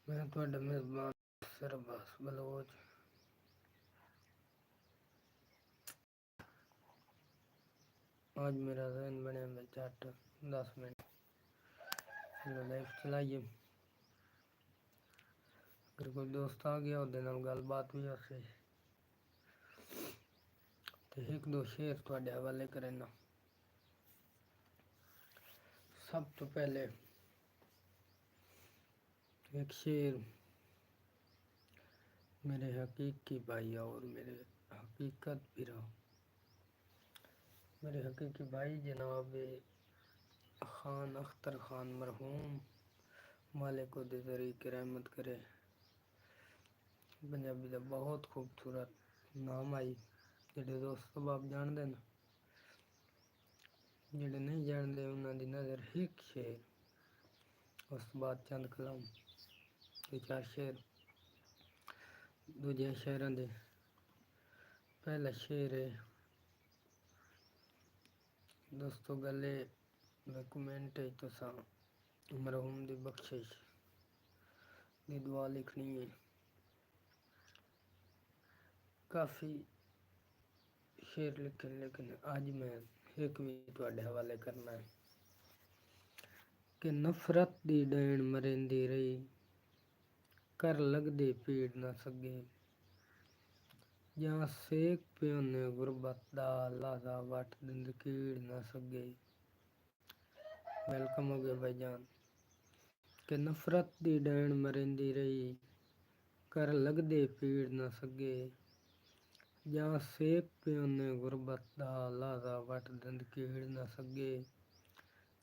मैं ਤੁਹਾਡਾ मेज़बान सरबास बलोच। आज मेरा जहन बने में झट 10 मिनट लाइफ चलाइए। अगर कोई दोस्त आ गया ਉਹਦੇ ਨਾਲ गलबात भी हो सी तो एक दो शेर ਤੁਹਾਡੇ हवाले करना। सब तो पहले एक शेर मेरे हकीकी भाई और मेरे हकीकत भी रहो। मेरे हकीकी भाई जनाब खान अख्तर खान मरहूम मालिक दे तरीके रहमत करे। पंजाबी का बहुत खूबसूरत नाम आई जेडे दोस्त आप जानते हैं, जेडे नहीं जानते उन्होंने नज़र एक शेर उस बाद चंद कलाम दो चार शेर दूजे शेरों दे। पहला शेर है दोस्तों गले में कमेंट है तो सा मरहूम दी बख्शिश दी दुआ लिखनी है। काफ़ी शेर लिखे लेकिन आज मैं एक भी तुहाडे हवाले करना है कि नफरत दी डैन मरेंदी रही कर लगदे पीड़ न सगे जहाँ सेक प्योने गुरबत दा लाजा वट दिंद कीड़ न सगे। वेलकम हो गया भाईजान। कि नफरत दी डैन मरेंदी रही कर लगदे पीड़ न सगे जहाँ सेक प्योने गुरबत दा लाजा वट दिंद कीड़ न सगे।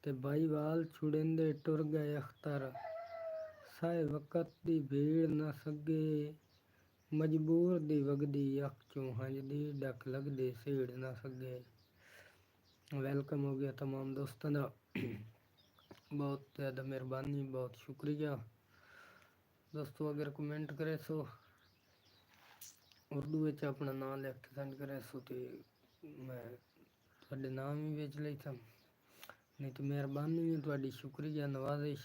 ते भाई वाल छुड़ेंदे टुर गए अख्तर साए वक़्त दी भीड़ न सगे मजबूर दी वगदी अख चों हंजदी डक लगदे सीड़ न सगे। वेलकम हो गया तमाम दोस्तों का। बहुत ज़्यादा मेहरबानी, बहुत शुक्रिया दोस्तों। अगर कमेंट करे सो उर्दू में अपना नाम लिख के सेंड करे सो तो मैं थोड़े नाम ही बेच लेता। नहीं तो मेहरबानी है थोड़ी, शुक्रिया नवाजिश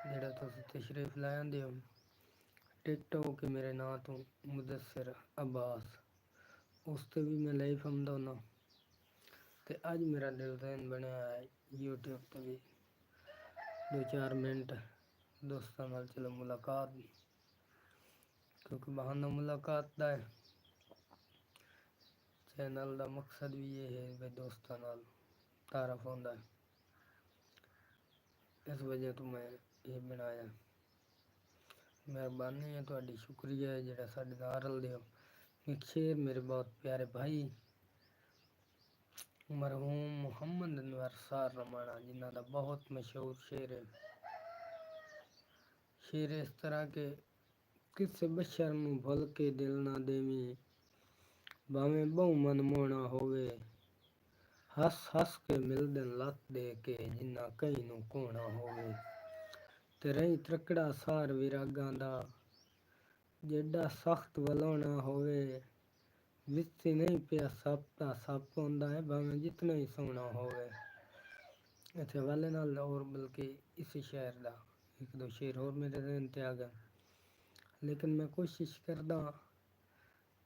जेड़ा तुसीं तशरीफ लाया दे हो। टिकटॉक के मेरे नाम तो मुदस्सिर अब्बास उस ते भी मैं लाइव आंदा होना। ते अज मेरा दिल जहन बनया है यूट्यूब ते भी दो चार मिनट दोस्तों नाल चलो मुलाकात, क्योंकि बहाना मुलाकात दा है। चैनल दा मकसद भी ये है भाई दोस्तों नाल तारफ होंदा है, इस वजह तो मैं ये बनाया। मेहरबानी है थोड़ी, शुक्रिया है जेड़ा साडे नाल रलदे हो। एक शेर मेरे बहुत प्यारे भाई मरहूम मुहम्मद अनवर सार रमाना जिन्हों का बहुत मशहूर शेर है। शेर इस तरह के किसे बशर नूं भुल के दिल ना देवी भावें बहु मन मोना होवे हस हस के मिलदन लत दे के जिन्ना कई नूं कोना होवे। ते रही त्रकड़ा सार विरागां दा जेड़ा सख्त वलोना होवे विच नहीं पिया सप दा सप होंदा है भावें जितना ही सोना होवे। इस हवाले नाल और बल्कि इसी शेर दा एक दो शेर और मेरे जहन ते आ गया, लेकिन मैं कोशिश करदा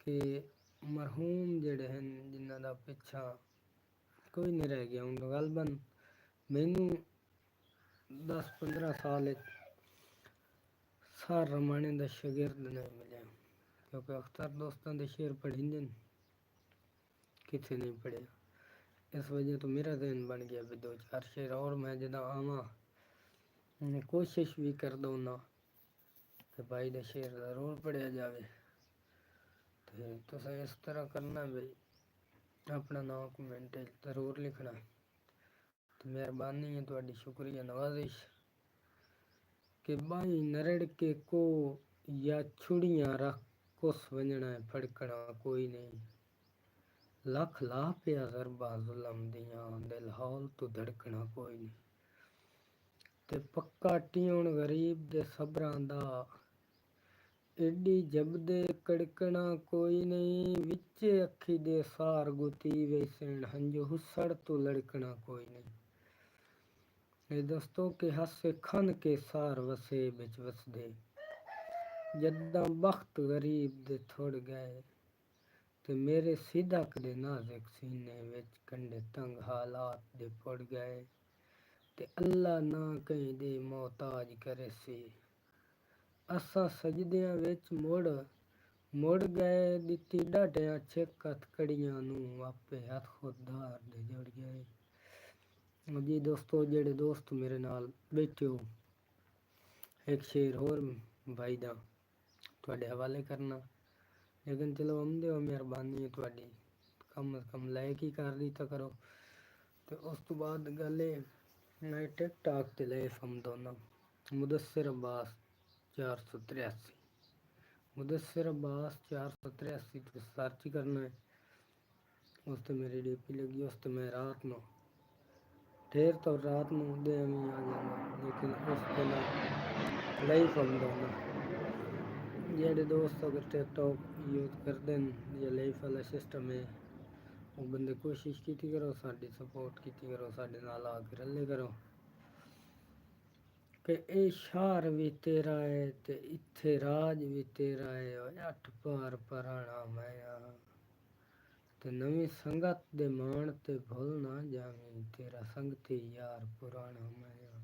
कि मरहूम जेड़े हैं जिन्हां दा पिछा कोई नहीं रह गया हूँ गलबन मैनू 10-15 साल सार रमाने दा शागिर्द नहीं मिले, क्योंकि अख्तर दोस्तों के शेर पढ़ी किथे नहीं पढ़िया। इस वजह तो मेरा जहन बन गया भी दो चार शेर और मैं जदा आवा कोशिश भी कर दो ना कि भाई दा शेर ज़रूर पढ़िया जावे। तो तुसें इस तरह करना भाई अपना नाम कमेंट ज़रूर लिखना। तो मेहरबानी है थोड़ी, शुक्रिया नवाजिश कि बाई नरड़ के को या छुड़ियाँ रख कुस वंजना है फड़कना कोई नहीं लख ला पिया ज़रबा जुलम दियां दिल हौल तो धड़कना कोई नहीं। ते पक्का टियोण गरीब दे सबरां दा एडी जबदे कड़कना कोई नहीं विचे अखी दे सार गुती वैसेण हंजू हुसड़ तो लड़कना कोई नहीं। ये दोस्तों के हासे खन के सार वसे बिच वसदे जद्दां बख्त गरीब दे थोड़ गए ते मेरे सिदक दे नाज़ुक सीने विच कंडे तंग हालात दे पुड़ गए ते अल्लाह ना कहीं दे मोहताज करे सी असां सजदियां विच मुड़ गए दित्ती डाटियां छिक हथकड़ियां नूं आपे हथ खुदार दे जुड़ गए। जी दोस्तों, जेड़े दोस्त मेरे नाल बैठे हो, एक शेर होर भाई दा तुहाडे हवाले करना, लेकिन चलो आमदे हो मेहरबानी है तुहाडी, कम से कम लाइक ही कर दिता करो। ते उस तो बाद गल मैं टिकटॉक ते लाइफ हम दोनों मुदस्सिर अब्बास 483 मुदस्सिर अब्बास 483 तो सर्च करना है, उस ते मेरी डीपी लगी, उस ते मैं रात में ढेर तो रात में दे में आ जाना, लेकिन उस दिन लाइफ हम दोनों जेड़े दोस्त अगर टिकटॉक यूज़ करते हैं या लाइफ वाला सिस्टम है, वो बंदे कोशिश की करो, साड़ी सपोर्ट की करो, साढ़े नाल आके रले करो कि ये शहर भी तेरा है ते इत्थे राज भी तेरा है, अठ पार पराना माया ते नवी संगत दे मान ते भुल ना जावी, तेरा संगती यार पुराना माया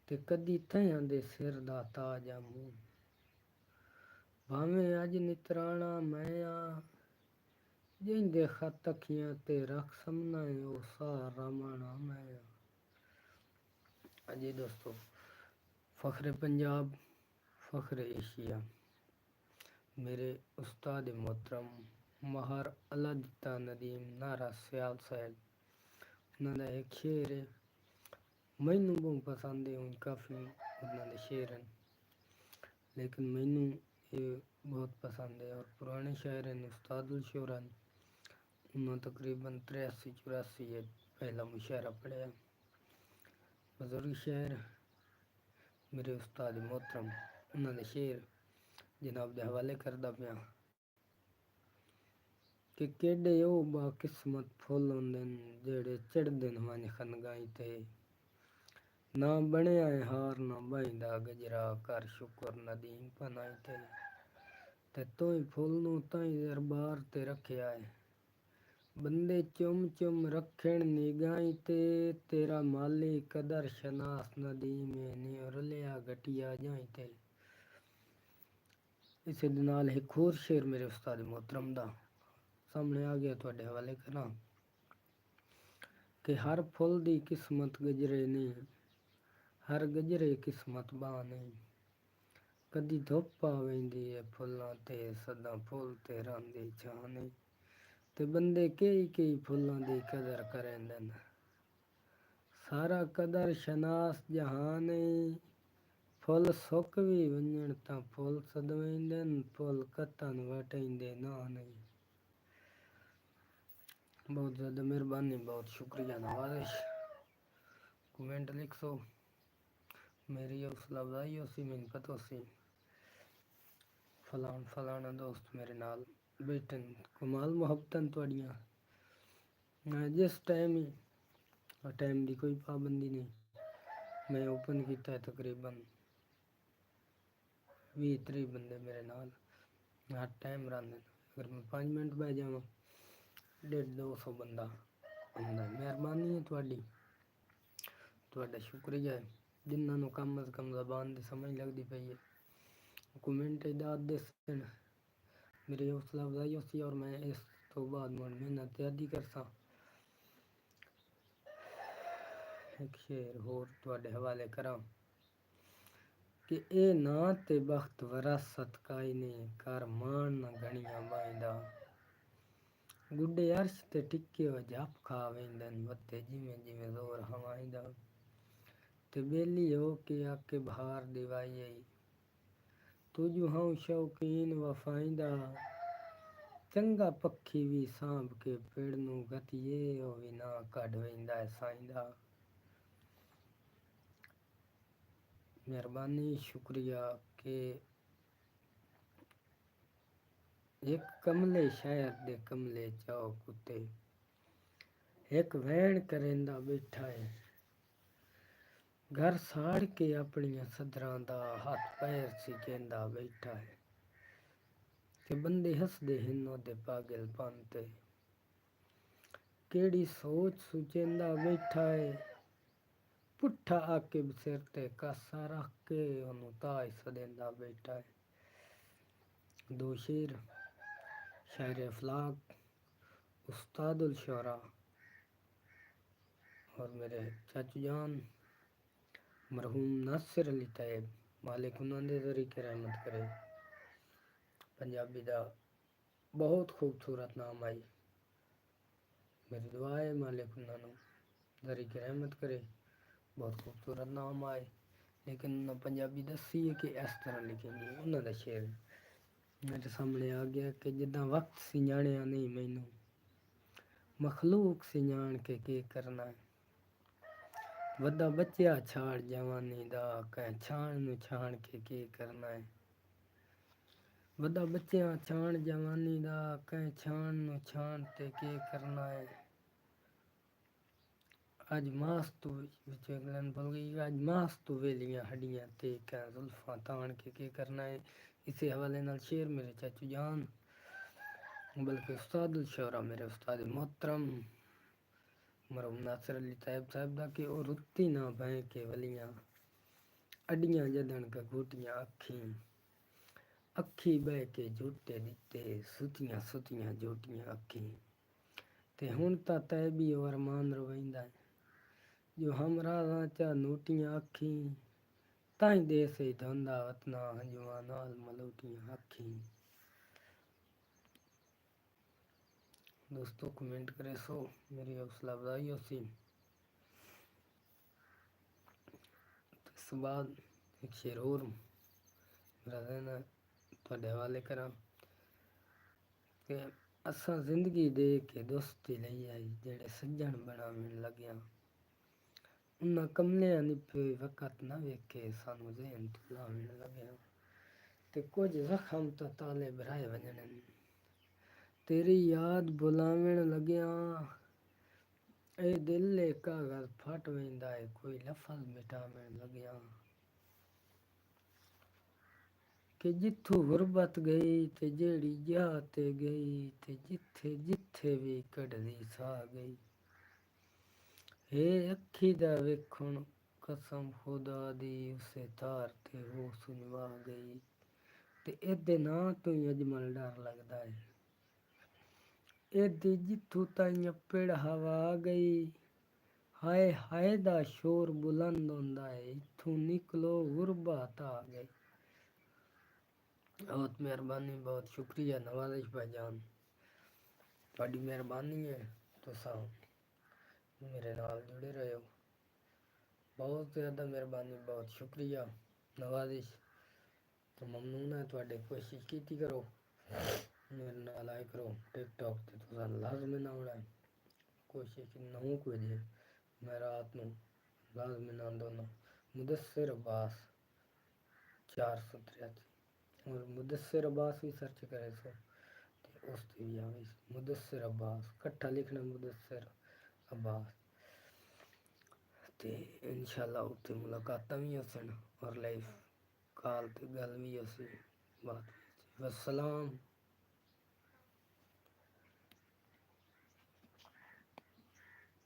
ते कदी तयां दे सिर दा ताज मूं भावें अज नितराना माया जिंदे खत अखियां ते रख समना है ओ सारा माना माया। अजी दोस्तों, फ़ख्र पंजाब, फ़ख्र एशिया, मेरे उस्ताद मोहतरम महर अलादिता नदीम नारा सियाल साहब, उन्होंने एक शेर है, मैनू बहुत पसंद है, काफ़ी उन्होंने शेर हैं, लेकिन मैनू ये बहुत पसंद है। और पुराने शायर हैं उस्तादुल शोरा, उन्होंने तकरीबन 83-84 है पहला मुशायरा पढ़िया, बुजुर्ग शायर मेरे उस्ताद मोहतरम, उन्होंने शेर जनाब दे हवाले करदा पिया कि केडे ओ बा किस्मत फुल होंदे जेड़े चढ़दे न वन खनगाई ते, ना बनया है हार ना बाइंदा गजरा, कर शुक्र नदीम पनाई ते तोई फुल नू ताई दरबार ते रखिया है, बंदे चुम चुम रखण निगाही ते, तेरा माली कदर शनास नदीम नी रलिया घटिया जाई ते। इस नाल एक होर शेर मेरे उस्ताद मोहतरम दा सामने आ गया तुहाडे हवाले करा कि हर फुल दी किस्मत गजरे नहीं, हर गजरे किस्मत बां नहीं, कदी धुप आ वेंदी है फुल्लां ते सदा फुल ते रहिंदी छां नहीं, ते बंदे कई फुल्लां दी कदर करेंदे न, सारा कदर शनास जहान नहीं, फुल सुक भी वंजण तां फुल सदवेंदे न, फुल कतन वटेंदे ना नहीं। बहुत ज़्यादा मेहरबानी, बहुत शुक्रिया, नवाजिश, कमेंट लिख सो, मेरी हौसला अफजाई हो सी, मैनू पता हो सी फलाना दोस्त मेरे नाल बैठन, कमाल मुहब्बतां तुहाड़ियां, मैं जिस टाइम ही टाइम की कोई पाबंदी नहीं, मैं ओपन किया है तकरीबन 20-30 बंदे मेरे नाल हर टाइम रहिंदे, अगर मैं 5 मिनट बह जावां 150-200 बंदा आंदा, मेहरबानी है तुहाडी, तुहाडा शुक्रिया है जिन्हां नूं कम अज़ कम ज़बान दी समझ लगदी पई है, कमेंट दाद दसन, मेरी हौसला अफजाई होसी, और मैं इस तो बाद मुड़ मेहनत ज्यादा करसा। एक शेर होर तुहाडे हवाले करां कि ए ना ते बख्त वरासत काई ने, कर मान ना गणियां बाइंदा, गुड्डे अर्श ते टिके हो जप खा वेंदे न, वते जिवें जिवें जोर हवाइंदा, ते बेली हो के आके बहार दिवाई आई, तुझू हूँ शौकीन वफाइंदा, चंगा पक्षी भी सांभ के पेड़ नू गतिए ओ भी ना कढ वेंदा है साइंदा। मेहरबानी शुक्रिया के एक कमले शायर दे कमले चाओ कुत्ते, एक वैन करेंदा बैठा है, घर साड़ के अपनियां सदरां दा हथ पैर सी कहंदा बैठा है ते बंदे हसदे हिन ओदे पागलपन ते। केड़ी सोच सुचेंदा बैठा है पुट्ठा आके सिर ते कासा रख के ओनू ताज सदेंदा बैठा है। दो शेर शायर अफलाक उस्तादुल शोरा और मेरे चाचू जान मरहूम नासिर अली तैयब, मालिक उन्हां दे ज़रीके रहमत करे। पंजाबी दा बहुत खूबसूरत नाम आई, मेरी दुआ है मालिक उन्हां नू ज़रीके रहमत करे। बहुत खूबसूरत नाम आए, लेकिन उन्हें पंजाबी दसी है कि इस तरह लिखेंगे। उन्होंने शेर मेरे सामने आ गया कि जिदा वक्त सी जानिया नहीं मैनू मखलूक सी जान के करना है। वड्डा बच्चा छाड़ जवानी दा कह छाण नू छाण के करना है। वड्डा बच्चा छाण जवानी दा कह छाण नू छाण ते के करना है। आज मास्तू विच अगलन बोल गई आज मास्तू वेलियां हड्डियां ते कह जुल्फां तान के करना है। इसी हवाले नाल शेर मेरे चाचू जान बल्कि उस्तादुल शोरा मेरे उस्ताद मोहतरम मरहूम नासिर अली तैयब साहब दा कि ओ रुत्ती ना भैं के वलियां अड्डियां जदन घूटियां अखी बह के झूटे दिते सुतियां सुतियां झूटियां अखी ते हुण तां तैबी ओ अरमान रवैंदा है जो हमरा चा नोटियां अखी ताई दे से धोंदा वतना हंजुआ नाल मलोटियां अखी। दोस्तों कमेंट करे सो मेरी हौसला अफजाई होसी। इस बाद एक शेर और मेरा रहना तुहाडे हवाले करा कि असां जिंदगी दे के दोस्ती लई आई जेड़े सज्जण बनावन लग्या उन्हां कमलियां निभे वक़्त ना वेखे सानू ज़हन तो लावन लग्या ते कुछ जख्म तो ताले भराए वजन तेरी याद बुलावन लग्या ए दिल ए कागज़ फट वेंदा है कोई लफज़ मिटावन लग्या कि जिथों गुरबत गई ते जेड़ी जा ते गई ते जिथे जिथे भी कढ़दी सा गई हे अखी दा वेखण कसम खुदा दी उसे तार ते हो सुनवा गई ते एदे नां तो ही अजमल डर लगदा है एदे जिथों ताईं पेड़ हवा गई हाय हाय दा शोर बुलंद होंदा है इथों निकलो गुरबत आ गई। बहुत मेहरबानी बहुत शुक्रिया नवाज़िश भाईजान तुहाडी मेहरबानी है तुसां मेरे नाल जुड़े रहे हो बहुत ज़्यादा मेहरबानी बहुत शुक्रिया नवाज़िश तो ममनून है तुहाडे कोशिश कीती करो मेरे नाल आए करो टिकटॉक ते तुसां लाजमी ना आउणा है कोशिश 9 बजे मैं रात नू लाजमी ना दोना मुदस्सिर अब्बास 483 और मुदस्सिर अब्बास भी सर्च करे सो ते उस ते भी आवे मुदस्सिर अब्बास कट्ठा लिखना मुदस्सिर अब्बास ते इंशाअल्लाह उत्ते मुलाकातां भी होसन और लाइव कॉल ते गल भी होसी बात भी होसी। वस्सलाम।